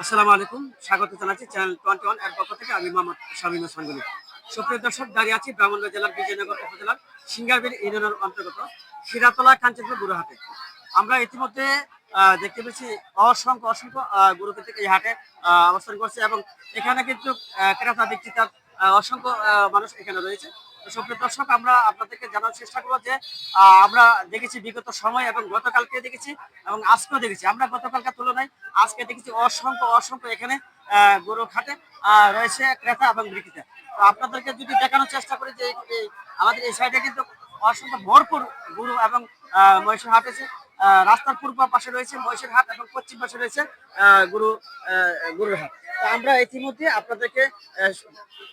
আসসালামু আলাইকুম, স্বাগত জানাচ্ছি চ্যানেল 21 এর পক্ষ থেকে। আমি মোহাম্মদ শামীম ওসমান গনি। সুপ্রিয় দর্শক, দাঁড়িয়ে আছি ব্রাহ্মণবাড়িয়া জেলার বিজয়নগর উপজেলার সিঙ্গারবিল ইউনিয়নের অন্তর্গত শিরাতলা কাঞ্চনপুর গরুহাটে। আমরা ইতিমধ্যে দেখতে পেয়েছি অসংখ্য অসংখ্য গরু কিন্তু এই হাটে অবস্থান করছে, এবং এখানে কিন্তু ক্রেতা বিক্রেতার অসংখ্য মানুষ এখানে রয়েছে। তো সুপ্রিয় দর্শক, আমরা আপনাদেরকে জানার চেষ্টা করবো যে আমরা দেখেছি বিগত সময় এবং গতকালকে দেখেছি এবং আজকেও দেখেছি। আমরা গতকালকার তুলনায় আজকে দেখেছি অসংখ্য অসংখ্য এখানে গরু খাটে রয়েছে ক্রেতা এবং বিক্রেতা। তো আপনাদেরকে যদি দেখানোর চেষ্টা করি যে আমাদের এই সাইডে কিন্তু অসংখ্য ভরপুর গরু এবং মহিষের হাট আছে। রাস্তার পূর্ব পাশে রয়েছে মহিষের হাট এবং পশ্চিম পাশে রয়েছে গরু গরুর হাট। তো আমরা ইতিমধ্যে আপনাদেরকে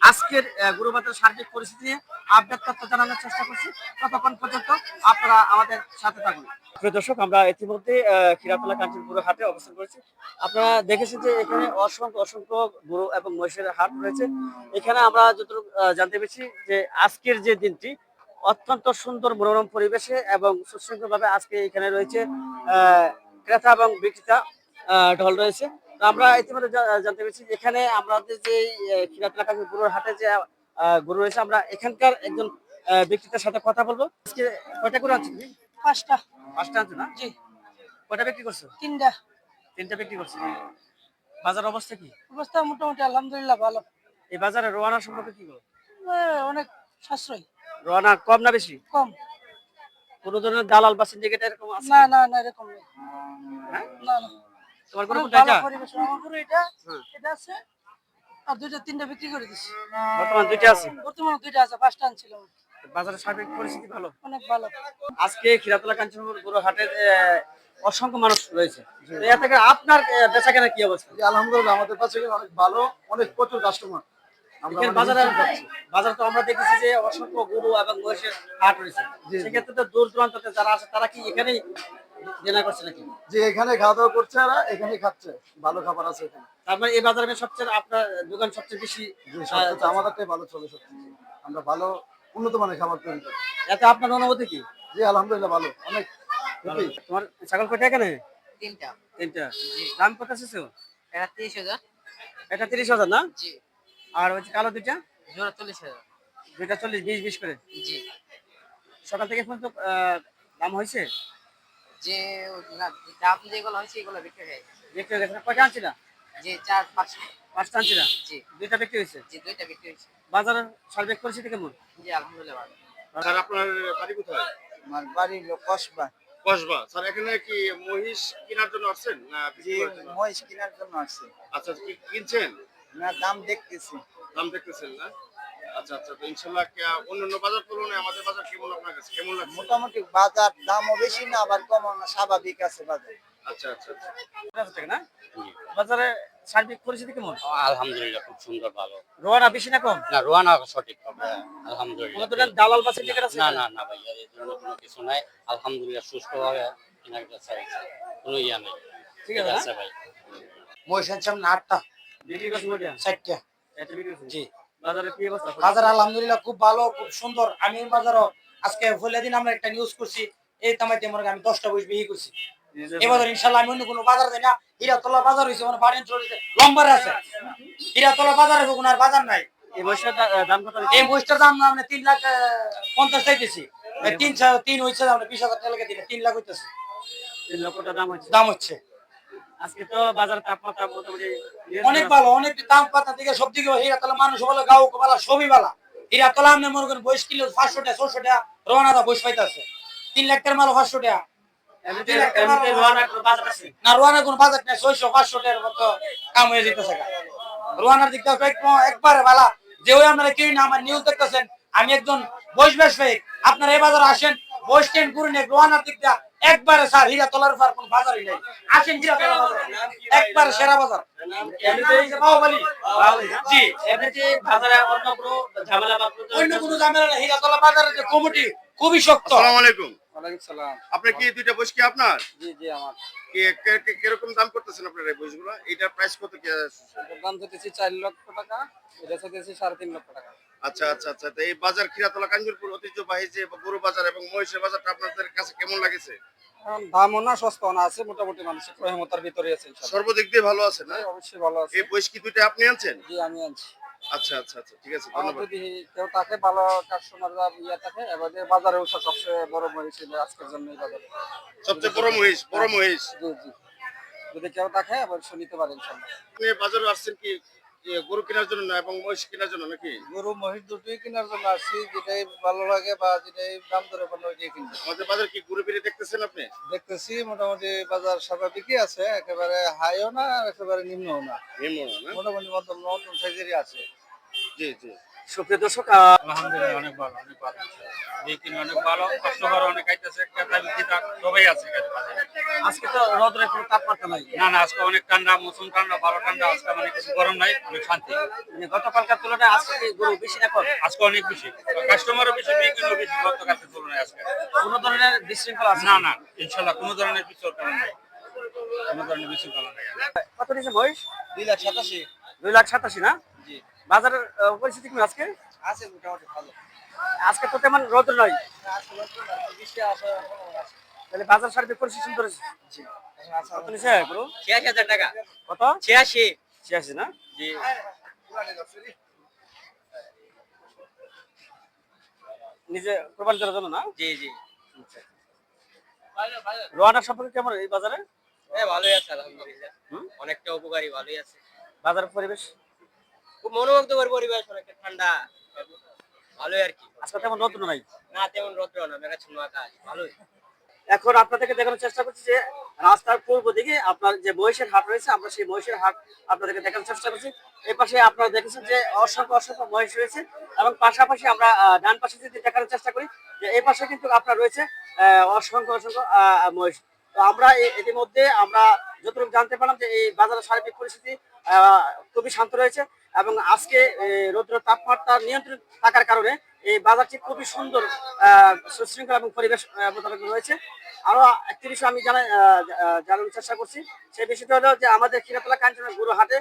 আজকের গরু বাজারের সার্বিক পরিস্থিতি নিয়ে আপডেট তথ্য জানানোর চেষ্টা করছি। ততক্ষণ পর্যন্ত আপনারা আমাদের সাথে থাকুন। প্রিয় দর্শক, আমরা ইতিমধ্যে খিরাতলা কাঞ্চনপুর হাটে অবস্থান করেছি। আপনারা দেখেছেন যে এখানে অসংখ্য অসংখ্য গরু এবং মহিষের হাট রয়েছে। এখানে আমরা যতটুকু জানতে পেরেছি যে আজকের যে দিনটি অত্যন্ত সুন্দর মনোরম পরিবেশে এবং সুশৃঙ্খলভাবে আজকে এখানে রয়েছে ক্রেতা এবং বিক্রেতা ঢল রয়েছে। তো আমরা ইতিমধ্যে জানতে পেরেছি এখানে আমাদের যে খিরাতলা কাঞ্চনপুর হাটে যে গরু রয়েছে, আমরা এখানকার একজন বিক্রেতার সাথে কথা বলবো। আজকে কয়টা গরু আনছেন? পাঁচটা। পাঁচটা আনছো না? জি। কয়টা বিক্রি করছো? তিনটা। তিনটা বিক্রি করছো। বাজার অবস্থা কি? অবস্থা মোটামুটি আলহামদুলিল্লাহ ভালো। এই বাজারে রোয়ানা সম্পর্কে কি বলো? অনেক সাশ্রয়ী। রোয়ানা কম না বেশি? কম। কোন ধরনের দালাল বা সিন্ডিকেট এরকম আছে না কি? না না, এরকম নেই। হ্যাঁ? না না। তোমার গরু অনেক কোনটা ভালো এটা? পরিবেশ। আমার গরু এটা, হ্যাঁ। এটা আছে। আর দুইটা তিনটা বিক্রি করে দিছি। বর্তমান দুইটা আছে। বর্তমানে দুইটা আছে, পাঁচটা আনছিলাম। বাজারের সার্বিক পরিস্থিতি ভালো। অনেক ভালো। আজকে খিরাতলা কাঞ্চনপুর গরু হাটের অসংখ্য মানুষ রয়েছে। তো এর থেকে আপনার বেচাকেনার কি অবস্থা? জি, আলহামদুলিল্লাহ আমাদের কাছে অনেক ভালো, অনেক প্রচুর কাস্টমার। আমরা এখানে মানে বাজারে নিশ্চিন্ত থাকছি। বাজার তো আমরা দেখেছি যে অসংখ্য গরু এবং মহিষের হাট রয়েছে। জি, জি। সেক্ষেত্রে তো দূর দূরান্ত থেকে যারা আসে তারা কি এখানেই কেনা করছে নাকি? যে এখানে খাওয়া দাওয়া করছে আর এখানেই খাচ্ছে, ভালো খাবার আছে এখানে। তার মানে এই বাজারে সবচেয়ে আপনার দোকান সবচেয়ে বেশি যে সবচেয়ে আমাদেরটাই ভালো চলে সবচেয়ে। আমরা ভালো উন্নত মানের খাবার তৈরি করি। এতে আপনার অনুভূতি কি? জি আলহামদুলিল্লাহ ভালো, অনেক হ্যাপি। তোমার ছাগল কয়টা এখানে? তিনটা। তিনটা। দাম কত আছে? এটা 30,000। এটা 30,000 না? জি। আর ওই যে কালো দুইটা? জোড়া 40,000। দুইটা 40, 20 করে। জি। সকাল থেকে এখন তো দাম হয়েছে? যে না, দাম যেগুলো হয়েছে এগুলো বিক্রি হয়ে গেছে। বিক্রি হয়ে গেছে না? কয়টা আনছিলা? যে 4-5টা। পাঁচটা আনছিলা? জি। দুইটা বিক্রি হয়েছে। জি, দুইটা বিক্রি হয়েছে। বাজারের সার্বিক পরিস্থিতি কেমন? জি আলহামদুলিল্লাহ ভালো। স্যার আপনার বাড়ি কোথায়? আমার বাড়ি হলো কসবা। কসবা। স্যার এখানে কি মহিষ কেনার জন্য আসছেন না বিক্রি করার জন্য? মহিষ কেনার জন্য আসছে। আচ্ছা কি কিনছেন? না, দাম দেখতেছি। দাম দেখতেছেন না? আচ্ছা আচ্ছা, তো ইনশাআল্লাহ অন্যান্য বাজার তুলনায় আমাদের বাজার কেমন আপনার কাছে কেমন লাগছে? মোটামুটি বাজার দামও বেশি না, আবার কম না, স্বাভাবিক আছে বাজার। আচ্ছা আচ্ছা আচ্ছা। 50,000 টাকা না? বাজারে সার্বিক পরিস্থিতি কেমন? আলহামদুলিল্লাহ খুব সুন্দর ভালো। রোয়ানা বেশি না কম? না রোয়ানা সঠিক হবে কোনো আলহামদুলিল্লাহ। ধরনের দালাল বা সিন্ডিকেট আছে? না না না ভাইয়া, এই ধরনের কোনো কিছু নাই। আলহামদুলিল্লাহ সুস্থভাবে কেনার কাছে কোনো ইয়া নেই। ঠিক আছে না? ভাই। মহিষ আনছিলাম না 8টা, বিক্রি করছে কয়টা? 4টা। এটা বিক্রি করছে। জি। বাজারে কি অবস্থা? বাজার আলহামদুলিল্লাহ খুব ভালো, খুব সুন্দর। আমি বাজারও আজকে হলে দিন আমরা একটা নিউজ করছি, এই তামাইতে মনে আমি 10টা বইস বিক্রি করছি। এবার ইনশাআল্লাহ আমি অন্য কোনো বাজার যাই না। হীরাতলা বাজার হইছে, মানে বাড়ি চলেছে লম্বার আছে। হীরাতলা বাজারে কোনো আর বাজার নাই। এই বয়সের দাম কত? এই বইটার দাম না আমরা 3,50,000 চাইতেছি। 3 হইছে, আমরা 20,000 টাকা লাগে দিলে 3 লাখ হইতেছে 3 লক্ষ টাকা দাম হচ্ছে। দাম হচ্ছে। আজকে তো বাজারের তাপমাত্রা মোটামুটি অনেক ভালো, অনেক দাম পাতা থেকে সব দিকে হীরাতলা মানুষ ভালো, গাও ভালো, সবই ভালো। হীরাতলা আপনি মনে করেন বইস কিলো 500 টাকা 600 টাকা রওনা দা বইস পাইতাছে। 3 লাখ টাকার মাল 500 টাকা। এমনিতে রোয়ানা কোনো বাজার আছে? না, রোয়ানা কোন বাজার নাই, 600-500 টাকার মতো কাম হয়ে যেতেছে। রোয়ানার দিকটা একবারে ভালো। যে ওই আপনারা কেউ না আমার নিউজ দেখতেছেন, আমি একজন বইস ব্যবসায়ী। আপনারা এই বাজারে আসেন, বইস ট্রেন করে নিয়ে রোয়ানার দিকটা একবারে স্যার হীরাতলার পর কোন বাজারই নাই। আসেন হীরাতলা বাজার, একবারে সেরা বাজার। এমনিতে বাহুবলী। জি। এমনিতে বাজারে অন্য কোনো ঝামেলা বা অন্য কোনো ঝামেলা নাই। হীরাতলা বাজারের যে কমিটি খুবই শক্ত। আসসালামু আলাইকুম। ওয়ালাইকুম সালাম। আপনি কি দুইটা বইস কি আপনার? জি জি আমার। কিরকম দাম করতেছেন আপনার এই বইসগুলো? এটার প্রাইস কত কি? দাম দিতেছি 4 লক্ষ টাকা, এটা দিতেছি 3.5 লক্ষ টাকা। আচ্ছা আচ্ছা আচ্ছা, তো এই বাজার খিরাতলা কাঞ্জুরপুর ঐতিহ্যবাহী যে গরু বাজার এবং মহিষের বাজারটা আপনাদের কাছে কেমন লাগেছে? দামও না সস্তাও না আছে, মোটামুটি মানুষের ক্রয়মতার ভিতরে আছে ইনশাআল্লাহ। সর্বদিক দিয়ে ভালো আছে না? অবশ্যই ভালো আছে। এই বয়স কি দুইটা আপনি আনছেন? জি আমি আনছি। আচ্ছা আচ্ছা আচ্ছা, ঠিক আছে, আমার ধন্যবাদ। যদি কেউ থাকে ভালো কাস্টমার থাকে এবারে বাজারে ওঠা সবচেয়ে বড় মহিষ ছিল আজকের জন্য এই বাজারে। সবচেয়ে বড় মহিষ, বড় মহিষ। জি জি, যদি কেউ থাকে অবশ্যই নিতে পারেন ইনশাআল্লাহ। আপনি বাজারে আসছেন কি গরু কেনার জন্য না এবং মহিষ কেনার জন্য নাকি? গরু মহিষ দুটোই কেনার জন্য আসছি, যেটাই ভালো লাগে বা যেটাই দাম দরে পারলে ওইটাই কিনবো। আমাদের বাজার কি গরু বেরিয়ে দেখতেছেন আপনি? দেখতেছি মোটামুটি বাজার স্বাভাবিকই আছে, একেবারে হাইও না একেবারে নিম্নও না, নিম্ন না? মোটামুটি মধ্যম নতুন সাইজেরই আছে। জি জি। সুপ্রিয় দর্শক আলহামদুলিল্লাহ অনেক ভালো, অনেক ভালো। বিক্রি অনেক ভালো, কাস্টমার অনেক আইতেছে, ক্রেতা বিক্রেতা সবাই আছে এখানে বাজারে। আজকে তো রোদের কোনো তাপমাত্রা নাই, না না, আজকে অনেক ঠান্ডা, মৌসুম ঠান্ডা, ভালো ঠান্ডা, আজকে মানে কিছু গরম নাই, অনেক শান্তি। মানে গতকালকার তুলনায় আজকে কি গরু বেশি এখন? আজকে অনেক বেশি, কাস্টমারও বেশি, বিক্রিও বেশি গতকালকে তুলনায় আজকে। কোনো ধরনের বিশৃঙ্খলা আছে? না না, ইনশাল্লাহ কোনো ধরনের বিশৃঙ্খলা নাই, কোনো ধরনের বিশৃঙ্খলা নাই। কত নিয়েছে মহিষ? 2,87,000। 2,87,000 না? জি। বাজারের পরিস্থিতি কি আজকে? আছে মোটামুটি ভালো। আজকে তো তেমন রোদ নয়, আসলে বৃষ্টি আসা আছে। তাহলে বাজার সার্বিক পরিস্থিতি সুন্দর আছে। জি। কত নিয়েছে গরু? 86,000 টাকা। কত? 86। 86 না? জি। নিজে কোরবানি করার জন্য না? জি জি। রোয়ানা সম্পর্কে কেমন এই বাজারে? ভালোই আছে আলহামদুলিল্লাহ। হুম? অনেকটা উপকারী, ভালোই আছে। বাজার পরিবেশ খুব মনোমুগ্ধকর পরিবেশ, অনেকটা ঠান্ডা, ভালোই আর কি। আজকে তেমন রোদ নাই। না তেমন রৌদ্র না, মেঘাচ্ছন্ন আকাশ, ভালোই। এখন আপনাদেরকে দেখানোর চেষ্টা করছি যে রাস্তার পূর্ব দিকে আপনার যে মহিষের হাট রয়েছে, আমরা সেই মহিষের হাট আপনাদেরকে দেখানোর চেষ্টা করছি। এই পাশে আপনারা দেখেছেন যে অসংখ্য অসংখ্য মহিষ রয়েছে এবং পাশাপাশি আমরা ডান পাশে যদি দেখানোর চেষ্টা করি যে এই পাশে কিন্তু আপনার রয়েছে অসংখ্য অসংখ্য মহিষ। তো আমরা ইতিমধ্যে আমরা যতটুকু জানতে পারলাম যে এই বাজারের সার্বিক পরিস্থিতি খুবই শান্ত রয়েছে এবং আজকে রৌদ্র তাপমাত্রা নিয়ন্ত্রণ থাকার কারণে এই বাজারটি খুবই সুন্দর সুশৃঙ্খলা এবং পরিবেশ মোতাবেক রয়েছে। আরো একটি বিষয় আমি জানানোর চেষ্টা করছি, সেই বিষয়টা হলো যে আমাদের খিরাতলা কাঞ্চনের গরু হাটে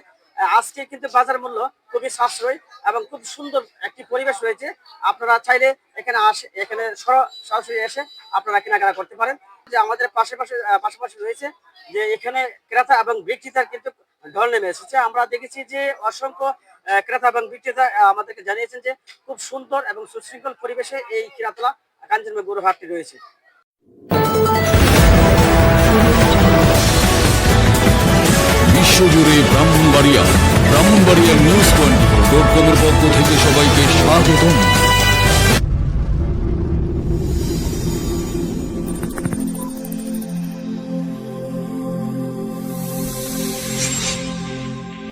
আজকে কিন্তু বাজার মূল্য খুবই সাশ্রয়ী এবং খুব সুন্দর একটি পরিবেশ রয়েছে। আপনারা চাইলে এখানে সরাসরি এসে আপনারা কেনাকাটা করতে পারেন। যে আমাদের পাশাপাশি রয়েছে যে এখানে ক্রেতা এবং বিক্রেতার কিন্তু ঢল নেমে এসেছে। আমরা দেখেছি যে অসংখ্য ক্রেতা এবং বিক্রেতা আমাদেরকে জানিয়েছেন যে খুব সুন্দর এবং সুশৃঙ্খল পরিবেশে এই খিরাতলা কাঞ্চনজঙ্ঘা গরু হাটটি রয়েছে। বিশ্বজুড়ে ব্রাহ্মণবাড়িয়া নিউজ 24.com-এর পক্ষ থেকে সবাইকে স্বাগতম।